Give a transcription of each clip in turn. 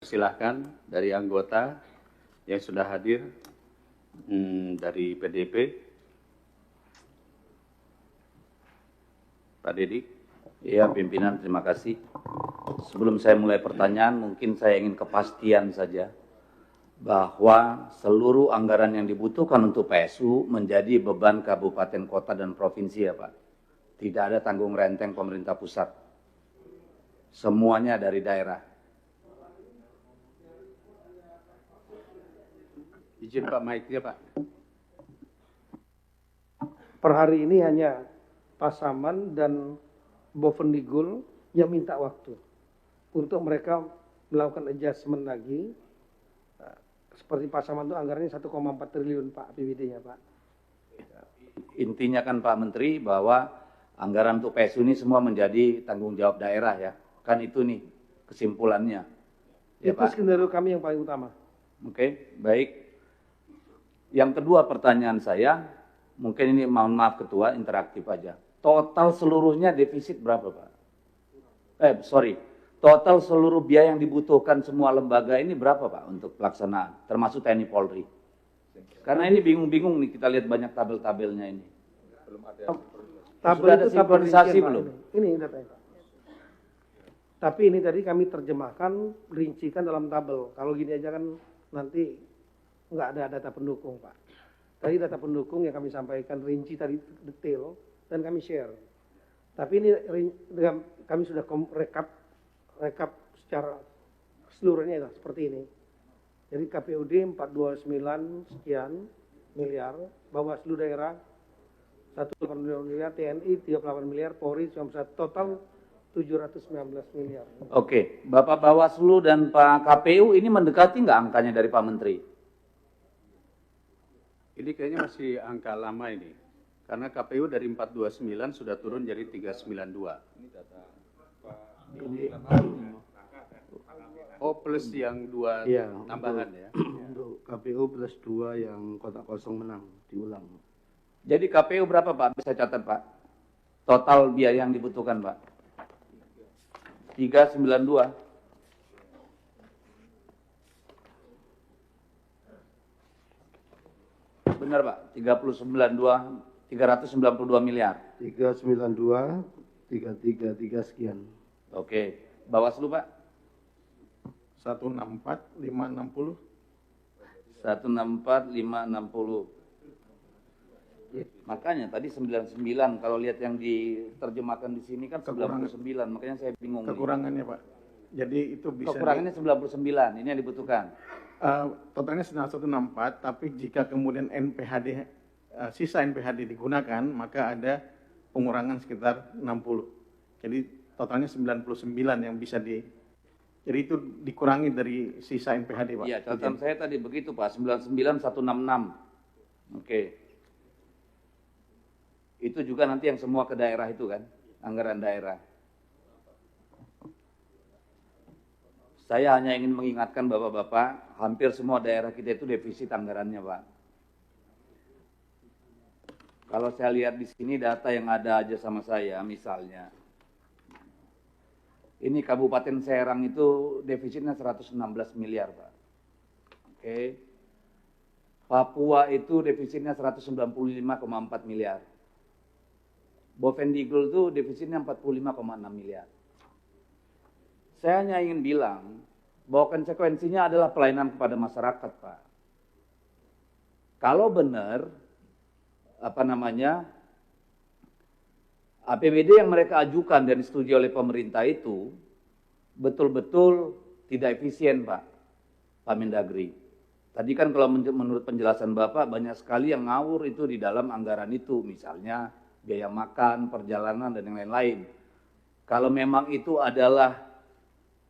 Silahkan dari anggota yang sudah hadir dari PDP, Pak Dedi. Ya, pimpinan, terima kasih. Sebelum saya mulai pertanyaan, mungkin saya ingin kepastian saja bahwa seluruh anggaran yang dibutuhkan untuk PSU menjadi beban kabupaten, kota, dan provinsi ya Pak. Tidak ada tanggung renteng pemerintah pusat. Semuanya dari daerah. Izin Pak mic-nya Pak. Per hari ini hanya Pasaman dan Bovendigul yang minta waktu untuk mereka melakukan adjustment lagi. Seperti Pasaman itu anggarannya 1,4 triliun Pak APBD-nya Pak. Intinya kan Pak Menteri bahwa anggaran untuk PSU ini semua menjadi tanggung jawab daerah ya. Kan itu nih kesimpulannya. Ya, Itu Pak. skenario kami yang paling utama. Oke, baik. Yang kedua pertanyaan saya, mungkin ini mohon maaf Ketua, interaktif aja. Total seluruhnya defisit berapa Pak? Total seluruh biaya yang dibutuhkan semua lembaga ini berapa Pak untuk pelaksanaan, termasuk TNI Polri? Karena ini bingung-bingung nih, kita lihat banyak tabel-tabelnya ini. Belum ada. Tabel Sudah ada itu tabel sinkronisasi rincian, Pak. belum? Ini datanya Pak. Tapi ini tadi kami terjemahkan, rincikan dalam tabel. Kalau gini aja kan nanti nggak ada data pendukung Pak. Tadi data pendukung yang kami sampaikan rinci tadi detail dan kami share. Tapi ini kami sudah rekap secara seluruhnya ya, seperti ini. Jadi KPUD 429 sekian miliar, Bawaslu daerah 1,8 miliar, TNI 38 miliar, Polri cuma total 719 miliar. Oke, Bapak Bawaslu dan Pak KPU ini mendekati nggak angkanya dari Pak Menteri? Ini kayaknya masih angka lama ini. Karena KPU dari 429 sudah turun jadi 392. Ini data Oh, plus yang dua Iya, tambahan ya. Untuk KPU plus 2 yang kotak kosong menang, diulang. Jadi KPU berapa Pak? Bisa catat Pak? Total biaya yang dibutuhkan Pak? 392. Benar Pak? 392 miliar. 392, 333 sekian. Oke. Bawaslu Pak? 164, 560. 164, 560. Makanya tadi 99, kalau lihat yang diterjemahkan di sini kan 99, makanya saya bingung. Kekurangannya Pak. Jadi itu bisa kekurangannya 99, ini yang dibutuhkan. Totalnya 164, tapi jika kemudian NPHD sisa NPHD digunakan, maka ada pengurangan sekitar 60. Jadi totalnya 99 yang bisa jadi itu dikurangi dari sisa NPHD Pak. Iya, catatan saya tadi begitu Pak, 99 166. Oke. Itu juga nanti yang semua ke daerah itu kan, anggaran daerah. Saya hanya ingin mengingatkan Bapak-bapak, hampir semua daerah kita itu defisit anggarannya Pak. Kalau saya lihat di sini data yang ada aja sama saya, misalnya, ini Kabupaten Serang itu defisitnya 116 miliar Pak. Oke. Papua itu defisitnya 195,4 miliar. Bovendigul itu defisitnya 45,6 miliar. Saya hanya ingin bilang bahwa konsekuensinya adalah pelayanan kepada masyarakat, Pak. Kalau benar, APBD yang mereka ajukan dan disetujui oleh pemerintah itu betul-betul tidak efisien, Pak Mendagri. Tadi kan kalau menurut penjelasan Bapak banyak sekali yang ngawur itu di dalam anggaran itu, misalnya biaya makan, perjalanan, dan yang lain-lain. Kalau memang itu adalah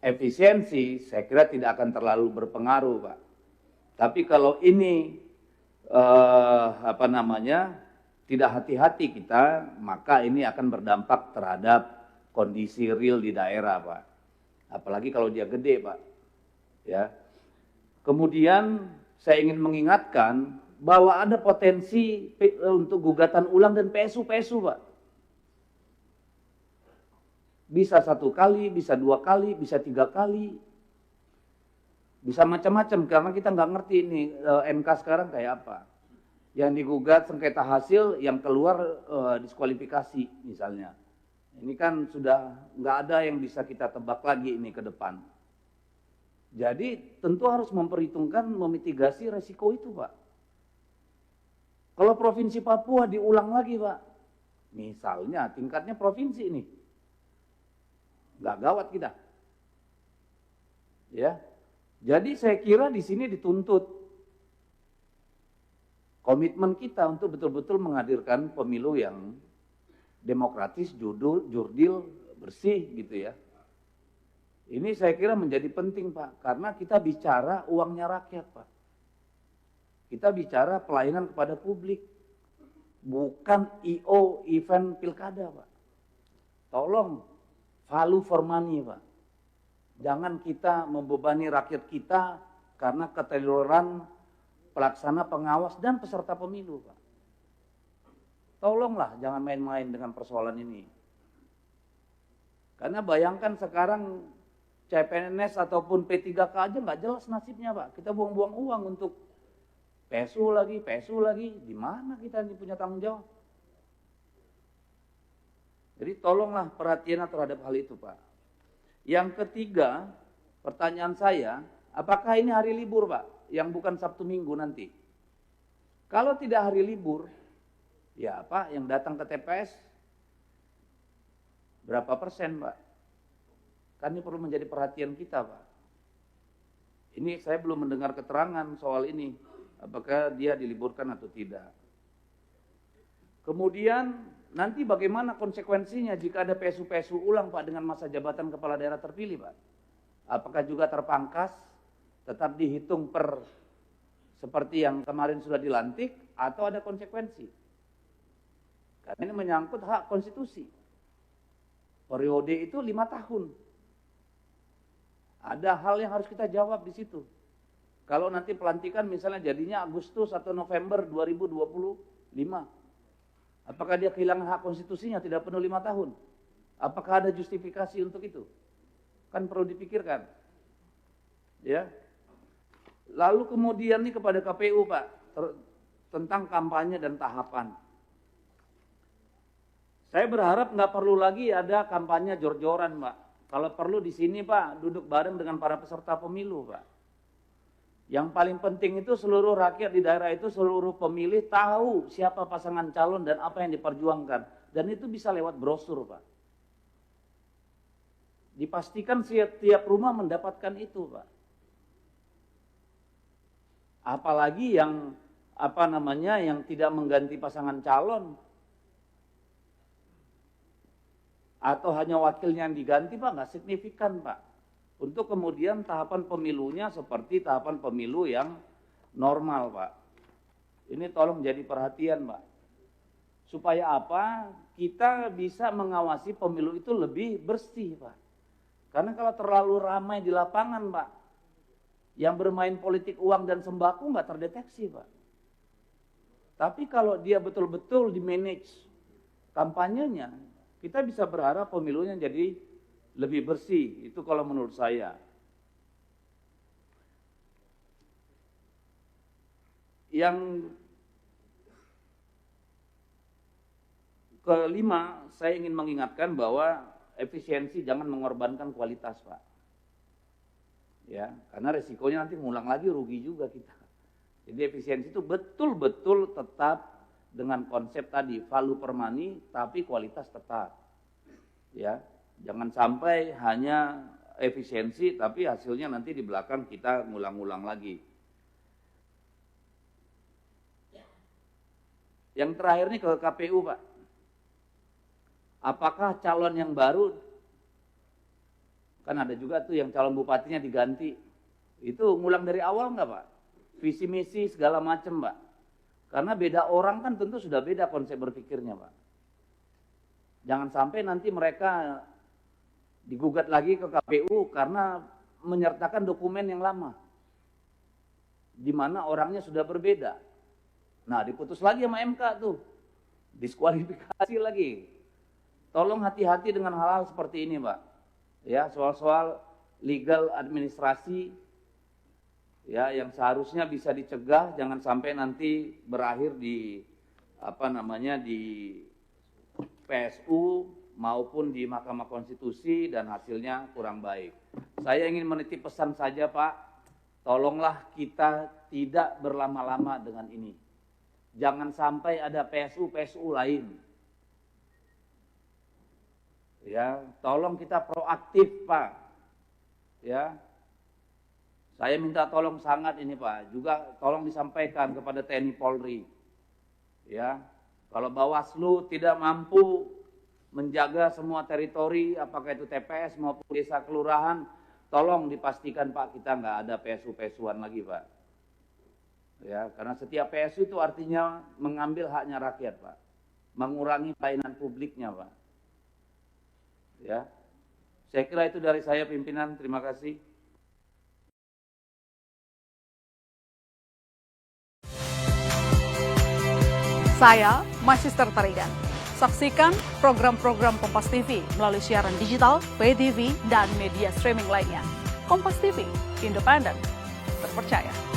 efisiensi, saya kira tidak akan terlalu berpengaruh, Pak. Tapi kalau ini tidak hati-hati kita, maka ini akan berdampak terhadap kondisi real di daerah, Pak. Apalagi kalau dia gede, Pak. Ya. Kemudian saya ingin mengingatkan bahwa ada potensi untuk gugatan ulang dan PSU, Pak. Bisa 1 kali, bisa 2 kali, bisa 3 kali. Bisa macam-macam karena kita nggak ngerti ini MK sekarang kayak apa. Yang digugat sengketa hasil, yang keluar diskualifikasi misalnya. Ini kan sudah nggak ada yang bisa kita tebak lagi ini ke depan. Jadi tentu harus memperhitungkan memitigasi resiko itu, Pak. Kalau Provinsi Papua diulang lagi, Pak, misalnya tingkatnya provinsi ini, nggak gawat kita. Ya, jadi saya kira di sini dituntut komitmen kita untuk betul-betul menghadirkan pemilu yang demokratis, jurdil, bersih gitu ya. Ini saya kira menjadi penting, Pak, karena kita bicara uangnya rakyat, Pak. Kita bicara pelayanan kepada publik, bukan IO event pilkada, Pak. Tolong value for money, Pak. Jangan kita membebani rakyat kita karena keteledoran pelaksana, pengawas, dan peserta pemilu, Pak. Tolonglah jangan main-main dengan persoalan ini. Karena bayangkan sekarang CPNS ataupun P3K aja nggak jelas nasibnya, Pak. Kita buang-buang uang untuk PSU lagi. Di mana kita ini punya tanggung jawab? Jadi tolonglah perhatian terhadap hal itu, Pak. Yang ketiga, pertanyaan saya, apakah ini hari libur, Pak? Yang bukan Sabtu Minggu nanti. Kalau tidak hari libur, ya Pak, yang datang ke TPS berapa persen, Pak? Kan ini perlu menjadi perhatian kita, Pak. Ini saya belum mendengar keterangan soal ini, apakah dia diliburkan atau tidak. Kemudian nanti bagaimana konsekuensinya jika ada PSU-PSU ulang, Pak, dengan masa jabatan kepala daerah terpilih, Pak? Apakah juga terpangkas, tetap dihitung per seperti yang kemarin sudah dilantik, atau ada konsekuensi? Karena ini menyangkut hak konstitusi. Periode itu 5 tahun. Ada hal yang harus kita jawab di situ. Kalau nanti pelantikan misalnya jadinya Agustus atau November 2025, apakah dia kehilangan hak konstitusinya tidak penuh 5 tahun? Apakah ada justifikasi untuk itu? Kan perlu dipikirkan. Ya. Lalu kemudian nih kepada KPU, Pak, tentang kampanye dan tahapan. Saya berharap nggak perlu lagi ada kampanye jor-joran, Pak. Kalau perlu di sini, Pak, duduk bareng dengan para peserta pemilu, Pak. Yang paling penting itu seluruh rakyat di daerah itu, seluruh pemilih tahu siapa pasangan calon dan apa yang diperjuangkan. Dan itu bisa lewat brosur, Pak. Dipastikan setiap rumah mendapatkan itu, Pak. Apalagi yang yang tidak mengganti pasangan calon atau hanya wakilnya yang diganti, Pak, nggak signifikan, Pak. Untuk kemudian tahapan pemilunya seperti tahapan pemilu yang normal, Pak. Ini tolong jadi perhatian, Pak. Supaya apa? Kita bisa mengawasi pemilu itu lebih bersih, Pak. Karena kalau terlalu ramai di lapangan, Pak, yang bermain politik uang dan sembako nggak terdeteksi, Pak. Tapi kalau dia betul-betul di-manage kampanyenya, kita bisa berharap pemilunya jadi lebih bersih. Itu kalau menurut saya. Yang kelima, saya ingin mengingatkan bahwa efisiensi jangan mengorbankan kualitas, Pak. Ya, karena resikonya nanti ngulang lagi, rugi juga kita. Jadi efisiensi itu betul-betul tetap dengan konsep tadi, value per money, tapi kualitas tetap. Ya, jangan sampai hanya efisiensi, tapi hasilnya nanti di belakang kita ngulang-ngulang lagi. Yang terakhir nih ke KPU, Pak. Apakah calon yang baru, kan ada juga tuh yang calon bupatinya diganti, itu ngulang dari awal nggak, Pak? Visi misi segala macam, Pak. Karena beda orang kan tentu sudah beda konsep berpikirnya, Pak. Jangan sampai nanti mereka digugat lagi ke KPU karena menyertakan dokumen yang lama, di mana orangnya sudah berbeda. Nah, diputus lagi sama MK tuh, diskualifikasi lagi. Tolong hati-hati dengan hal-hal seperti ini, Pak. Ya, soal-soal legal administrasi ya, yang seharusnya bisa dicegah, jangan sampai nanti berakhir di di PSU maupun di Mahkamah Konstitusi dan hasilnya kurang baik. Saya ingin menitip pesan saja, Pak, tolonglah kita tidak berlama-lama dengan ini. Jangan sampai ada PSU lain. Ya, tolong kita proaktif, Pak. Ya. Saya minta tolong sangat ini, Pak. Juga tolong disampaikan kepada TNI Polri. Ya. Kalau Bawaslu tidak mampu menjaga semua teritori, apakah itu TPS maupun desa kelurahan, tolong dipastikan, Pak, kita nggak ada PSU-PSU-an lagi, Pak. Ya, karena setiap PSU itu artinya mengambil haknya rakyat, Pak. Mengurangi pelayanan publiknya, Pak. Ya. Saya kira itu dari saya, pimpinan. Terima kasih. Saya Magister Tarigan. Saksikan program-program Kompas TV melalui siaran digital, pay TV, dan media streaming lainnya. Kompas TV, independen, terpercaya.